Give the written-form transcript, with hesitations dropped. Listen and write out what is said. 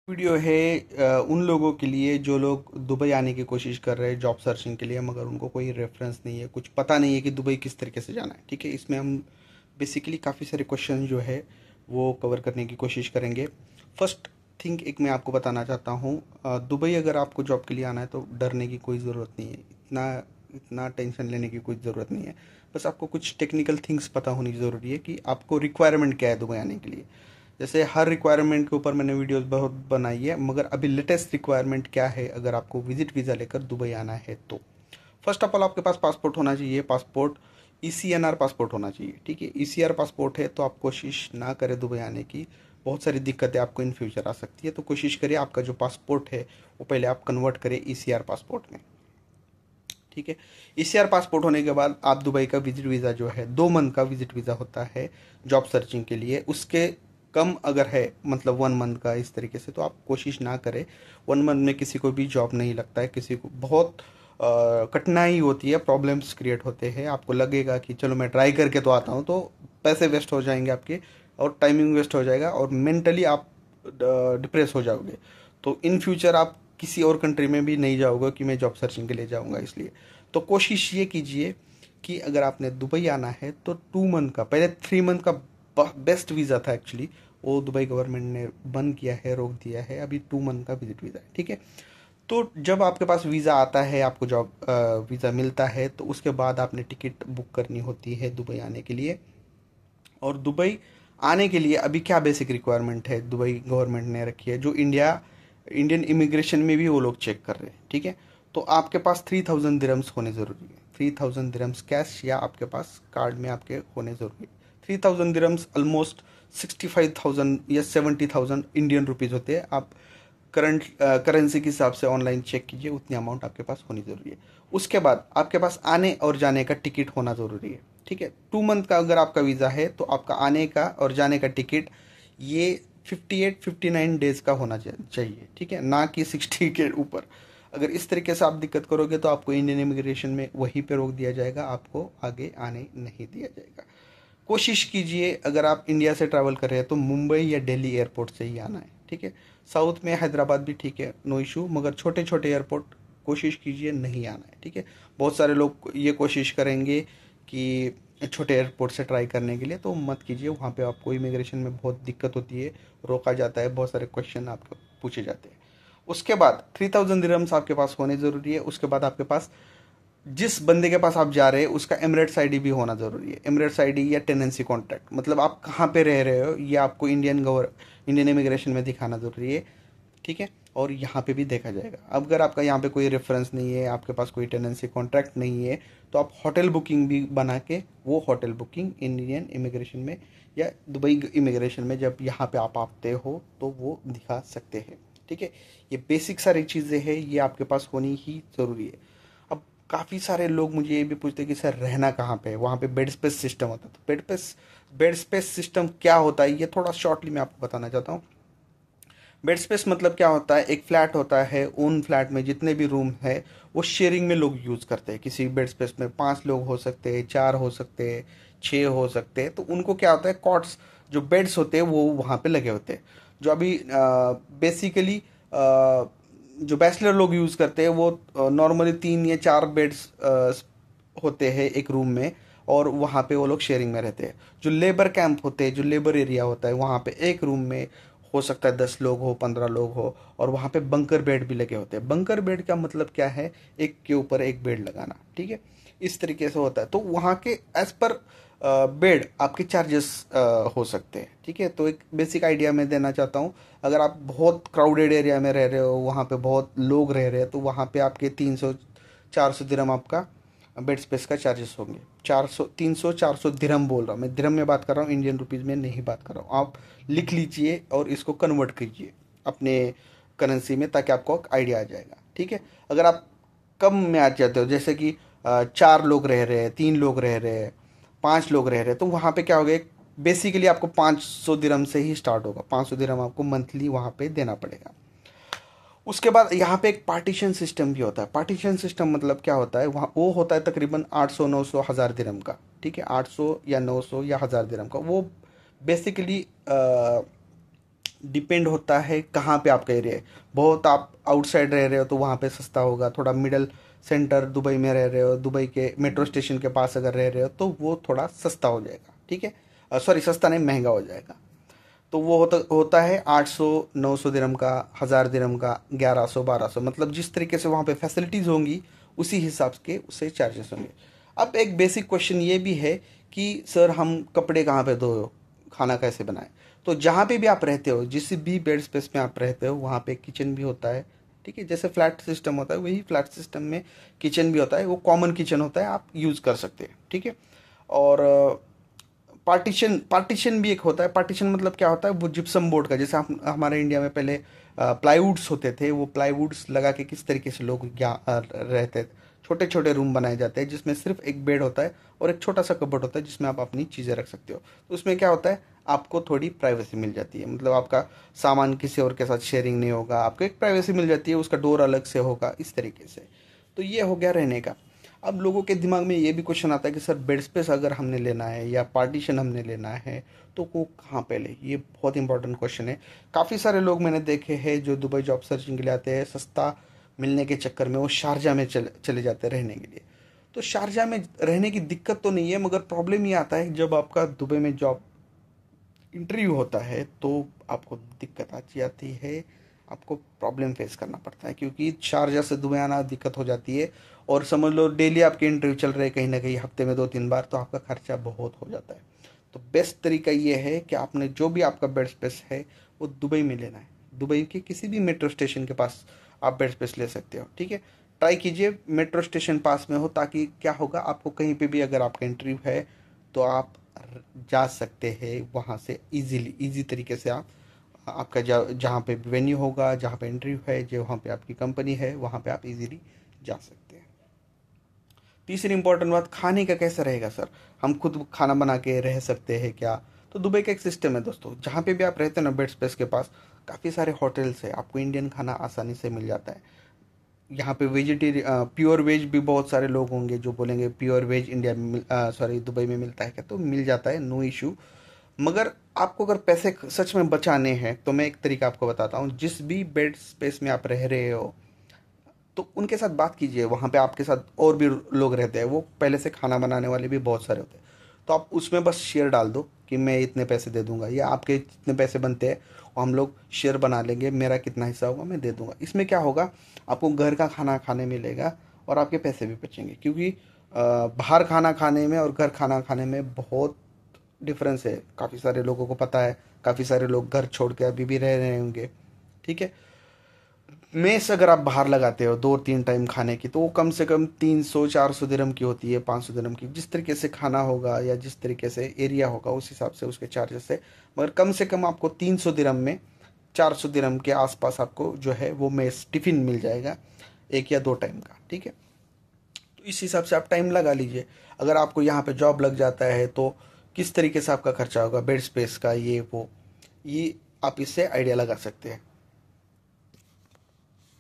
Video है उन लोगों के लिए जो लोग दुबई आने की कोशिश कर रहे हैं जॉब सर्चिंग के लिए, मगर उनको कोई रेफरेंस नहीं है, कुछ पता नहीं है कि दुबई किस तरीके से जाना है। ठीक है, इसमें हम बेसिकली काफ़ी सारे क्वेश्चन जो है वो कवर करने की कोशिश करेंगे। फर्स्ट थिंग एक मैं आपको बताना चाहता हूँ, दुबई अगर आपको जॉब के लिए आना है तो डरने की कोई ज़रूरत नहीं है, इतना इतना टेंशन लेने की कोई ज़रूरत नहीं है। बस आपको कुछ टेक्निकल थिंग्स पता होनी ज़रूरी है कि आपको रिक्वायरमेंट क्या है दुबई आने के लिए। जैसे हर रिक्वायरमेंट के ऊपर मैंने वीडियोस बहुत बनाई है, मगर अभी लेटेस्ट रिक्वायरमेंट क्या है अगर आपको विजिट वीज़ा लेकर दुबई आना है तो फर्स्ट ऑफ ऑल आपके पास पासपोर्ट होना चाहिए। पासपोर्ट ईसीएनआर पासपोर्ट होना चाहिए। ठीक है, ईसीआर पासपोर्ट है तो आप कोशिश ना करें दुबई आने की, बहुत सारी दिक्कतें आपको इन फ्यूचर आ सकती है। तो कोशिश करिए आपका जो पासपोर्ट है वो पहले आप कन्वर्ट करें ईसीआर पासपोर्ट में। ठीक है, ईसीआर पासपोर्ट होने के बाद आप दुबई का विजिट वीज़ा जो है 2 मंथ का विजिट वीज़ा होता है जॉब सर्चिंग के लिए। उसके कम अगर है, मतलब 1 मंथ का इस तरीके से, तो आप कोशिश ना करें। 1 मंथ में किसी को भी जॉब नहीं लगता है, किसी को बहुत कठिनाई होती है, प्रॉब्लम्स क्रिएट होते हैं। आपको लगेगा कि चलो मैं ट्राई करके तो आता हूँ, तो पैसे वेस्ट हो जाएंगे आपके और टाइमिंग वेस्ट हो जाएगा और मेंटली आप डिप्रेस हो जाओगे। तो इन फ्यूचर आप किसी और कंट्री में भी नहीं जाओगे कि मैं जॉब सर्चिंग के लिए जाऊंगा। इसलिए तो कोशिश ये कीजिए कि अगर आपने दुबई आना है तो 2 मंथ का, पहले 3 मंथ का बेस्ट वीज़ा था एक्चुअली, वो दुबई गवर्नमेंट ने बंद किया है, रोक दिया है। अभी 2 मंथ का विजिट वीज़ा है। ठीक है, तो जब आपके पास वीज़ा आता है, आपको जॉब वीज़ा मिलता है, तो उसके बाद आपने टिकट बुक करनी होती है दुबई आने के लिए। और दुबई आने के लिए अभी क्या बेसिक रिक्वायरमेंट है दुबई गवर्नमेंट ने रखी है, जो इंडियन इमिग्रेशन में भी वो लोग चेक कर रहे हैं। ठीक है, तो आपके पास 3000 दिरम्स होने ज़रूरी है। 3000 दिरम्स कैश या आपके पास कार्ड में आपके होने ज़रूरी है। 3000 दिरम्स ऑलमोस्ट 65,000 या 70,000 इंडियन रुपीज़ होते हैं। आप करंट करेंसी के हिसाब से ऑनलाइन चेक कीजिए, उतनी अमाउंट आपके पास होनी ज़रूरी है। उसके बाद आपके पास आने और जाने का टिकट होना ज़रूरी है। ठीक है, 2 मंथ का अगर आपका वीज़ा है तो आपका आने का और जाने का टिकट ये 58-59 डेज का होना चाहिए। ठीक है, ना कि 60 के ऊपर। अगर इस तरीके से आप दिक्कत करोगे तो आपको इंडियन इमिग्रेशन में वहीं पे रोक दिया जाएगा, आपको आगे आने नहीं दिया जाएगा। कोशिश कीजिए अगर आप इंडिया से ट्रैवल कर रहे हैं तो मुंबई या दिल्ली एयरपोर्ट से ही आना है। ठीक है, साउथ में हैदराबाद भी ठीक है, नो इशू, मगर छोटे छोटे एयरपोर्ट कोशिश कीजिए नहीं आना है। ठीक है, बहुत सारे लोग ये कोशिश करेंगे कि छोटे एयरपोर्ट से ट्राई करने के लिए, तो मत कीजिए। वहाँ पे आपको इमिग्रेशन में बहुत दिक्कत होती है, रोका जाता है, बहुत सारे क्वेश्चन आपको पूछे जाते हैं। उसके बाद 3000 दिरहम्स आपके पास होने ज़रूरी है। उसके बाद आपके पास जिस बंदे के पास आप जा रहे हैं उसका एमरेट्स आईडी भी होना ज़रूरी है। एमरेट्स आईडी या टेनेंसी कॉन्ट्रैक्ट, मतलब आप कहाँ पे रह रहे हो ये आपको इंडियन इमिग्रेशन में दिखाना ज़रूरी है। ठीक है, और यहाँ पे भी देखा जाएगा। अब अगर आपका यहाँ पे कोई रेफरेंस नहीं है, आपके पास कोई टेनेंसी कॉन्ट्रैक्ट नहीं है, तो आप होटल बुकिंग भी बना के, वो होटल बुकिंग इंडियन इमिग्रेशन में या दुबई इमिग्रेशन में जब यहाँ पे आप आते हो तो वो दिखा सकते हैं। ठीक है, ये बेसिक सारी चीज़ें हैं, ये आपके पास होनी ही ज़रूरी है। अब काफ़ी सारे लोग मुझे ये भी पूछते हैं कि सर रहना कहाँ पे है, वहाँ पे बेड स्पेस सिस्टम होता है। तो बेड स्पेस सिस्टम क्या होता है ये थोड़ा शॉर्टली मैं आपको बताना चाहता हूँ। बेड स्पेस मतलब क्या होता है, एक फ्लैट होता है, उन फ्लैट में जितने भी रूम है वो शेयरिंग में लोग यूज़ करते हैं। किसी बेड स्पेस में 5 लोग हो सकते हैं, 4 हो सकते हैं, 6 हो सकते हैं। तो उनको क्या होता है, कॉट्स जो बेड्स होते हैं वो वहाँ पे लगे होते हैं। जो अभी बेसिकली जो बैचलर लोग यूज़ करते हैं वो नॉर्मली 3 या 4 बेड्स होते हैं एक रूम में, और वहाँ पे वो लोग शेयरिंग में रहते हैं। जो लेबर कैंप होते हैं, जो लेबर एरिया होता है, वहाँ पे एक रूम में हो सकता है 10 लोग हो, 15 लोग हो, और वहाँ पे बंकर बेड भी लगे होते हैं। बंकर बेड का मतलब क्या है, एक के ऊपर एक बेड लगाना। ठीक है, इस तरीके से होता है। तो वहाँ के एज पर बेड आपके चार्जेस हो सकते हैं। ठीक है, तो एक बेसिक आइडिया मैं देना चाहता हूँ। अगर आप बहुत क्राउडेड एरिया में रह रहे हो, वहाँ पे बहुत लोग रह रहे हैं, तो वहाँ पे आपके 300-400 दिरहम आपका बेड स्पेस का चार्जेस होंगे। 300-400 दिरहम बोल रहा हूँ मैं, दिरहम में बात कर रहा हूँ, इंडियन रुपीज़ में नहीं बात कर रहा हूँ। आप लिख लीजिए और इसको कन्वर्ट कीजिए अपने करेंसी में, ताकि आपको आइडिया आ जाएगा। ठीक है, अगर आप कम में आ जाते हो, जैसे कि 4 लोग रह रहे हैं, 3 लोग रह रहे हैं, 5 लोग रह रहे हैं, तो वहाँ पे क्या होगा, बेसिकली आपको 500 दिरहम से ही स्टार्ट होगा। 500 दिरहम आपको मंथली वहाँ पे देना पड़ेगा। उसके बाद यहाँ पे एक पार्टीशन सिस्टम भी होता है। पार्टीशन सिस्टम मतलब क्या होता है, वहाँ वो होता है तकरीबन 800-900-1000 दिरहम का। ठीक है, 800 या 900 या 1000 दिरहम का। वो बेसिकली डिपेंड होता है कहाँ पे आपका एरिया है। बहुत आप आउटसाइड रह रहे हो तो वहाँ पे सस्ता होगा। थोड़ा मिडल सेंटर दुबई में रह रहे हो, दुबई के मेट्रो स्टेशन के पास अगर रह रहे हो तो वो थोड़ा सस्ता हो जाएगा, ठीक है। सॉरी, सस्ता नहीं, महंगा हो जाएगा। तो वो होता है 800 900 दिरहम का, 1000 दिरहम का, 1100 1200, मतलब जिस तरीके से वहाँ पे फैसिलिटीज़ होंगी उसी हिसाब के उससे चार्जेस होंगे। अब एक बेसिक क्वेश्चन ये भी है कि सर हम कपड़े कहाँ पे धोए, खाना कैसे बनाए। तो जहाँ पे भी आप रहते हो, जिस भी बेड स्पेस में आप रहते हो, वहाँ पे किचन भी होता है, ठीक है। जैसे फ्लैट सिस्टम होता है वही फ्लैट सिस्टम में किचन भी होता है, वो कॉमन किचन होता है, आप यूज़ कर सकते हैं, ठीक है। और पार्टीशन पार्टीशन भी एक होता है। पार्टीशन मतलब क्या होता है, वो जिप्सम बोर्ड का, जैसे हम हमारे इंडिया में पहले प्लाईवुड्स होते थे, वो प्लाईवुड्स लगा के किस तरीके से लोग रहते थे। छोटे छोटे रूम बनाए जाते हैं जिसमें सिर्फ एक बेड होता है और एक छोटा सा कबर्ड होता है जिसमें आप अपनी चीज़ें रख सकते हो। तो उसमें क्या होता है, आपको थोड़ी प्राइवेसी मिल जाती है, मतलब आपका सामान किसी और के साथ शेयरिंग नहीं होगा, आपको एक प्राइवेसी मिल जाती है, उसका डोर अलग से होगा, इस तरीके से। तो ये हो गया रहने का। अब लोगों के दिमाग में ये भी क्वेश्चन आता है कि सर बेड स्पेस अगर हमने लेना है या पार्टीशन हमने लेना है तो वो कहाँ पे ले। ये बहुत इंपॉर्टेंट क्वेश्चन है। काफ़ी सारे लोग मैंने देखे हैं जो दुबई जॉब सर्चिंग के लिए आते हैं, सस्ता मिलने के चक्कर में वो शारजा में चले जाते हैं रहने के लिए। तो शारजा में रहने की दिक्कत तो नहीं है, मगर प्रॉब्लम ये आता है जब आपका दुबई में जॉब इंटरव्यू होता है तो आपको दिक्कत आती आती है, आपको प्रॉब्लम फेस करना पड़ता है, क्योंकि शारजा से दुबई आना दिक्कत हो जाती है। और समझ लो डेली आपके इंटरव्यू चल रहे हैं, कहीं ना कहीं हफ्ते में 2-3 बार, तो आपका खर्चा बहुत हो जाता है। तो बेस्ट तरीका ये है कि आपने जो भी आपका बेड स्पेस है वो दुबई में लेना है। दुबई के किसी भी मेट्रो स्टेशन के पास आप बेड स्पेस ले सकते हो, ठीक है। ट्राई कीजिए मेट्रो स्टेशन पास में हो, ताकि क्या होगा, आपको कहीं पे भी अगर आपका इंटरव्यू है तो आप जा सकते हैं वहाँ से इजीली, इजी तरीके से आप आपका जहाँ पे वेन्यू होगा, जहाँ पे इंटरव्यू है, जो वहाँ पे आपकी कंपनी है, वहाँ पे आप इजीली जा सकते हैं। तीसरी इंपॉर्टेंट बात, खाने का कैसा रहेगा सर, हम खुद खाना बना के रह सकते हैं क्या। तो दुबई का एक सिस्टम है दोस्तों, जहाँ पे भी आप रहते हैं ना बेड स्पेस के पास काफ़ी सारे होटल्स है, आपको इंडियन खाना आसानी से मिल जाता है। यहाँ पे वेजिटेरियन प्योर वेज भी बहुत सारे लोग होंगे जो बोलेंगे प्योर वेज इंडिया में सॉरी दुबई में मिलता है क्या, तो मिल जाता है, नो इशू। मगर आपको अगर पैसे सच में बचाने हैं तो मैं एक तरीका आपको बताता हूँ। जिस भी बेड स्पेस में आप रह रहे हो तो उनके साथ बात कीजिए, वहाँ पे आपके साथ और भी लोग रहते हैं, वो पहले से खाना बनाने वाले भी बहुत सारे होते हैं। तो आप उसमें बस शेयर डाल दो कि मैं इतने पैसे दे दूंगा, या आपके जितने पैसे बनते हैं वो हम लोग शेयर बना लेंगे, मेरा कितना हिस्सा होगा मैं दे दूंगा। इसमें क्या होगा, आपको घर का खाना खाने मिलेगा और आपके पैसे भी बचेंगे, क्योंकि बाहर खाना खाने में और घर खाना खाने में बहुत डिफरेंस है। काफ़ी सारे लोगों को पता है, काफ़ी सारे लोग घर छोड़ के अभी भी रह रहे होंगे, ठीक है। मेस अगर आप बाहर लगाते हो 2-3 टाइम खाने की, तो वो कम से कम 300-400 दिरहम की होती है, 500 दिरहम की, जिस तरीके से खाना होगा या जिस तरीके से एरिया होगा उस हिसाब से उसके चार्जेस है। मगर कम से कम आपको 300 दिरहम में 400 दिरहम के आसपास आपको जो है वो मेस टिफ़िन मिल जाएगा, 1 या 2 टाइम का, ठीक है। तो इस हिसाब से आप टाइम लगा लीजिए। अगर आपको यहाँ पे जॉब लग जाता है तो किस तरीके से आपका खर्चा होगा बेड स्पेस का, ये वो, ये आप इससे आइडिया लगा सकते हैं।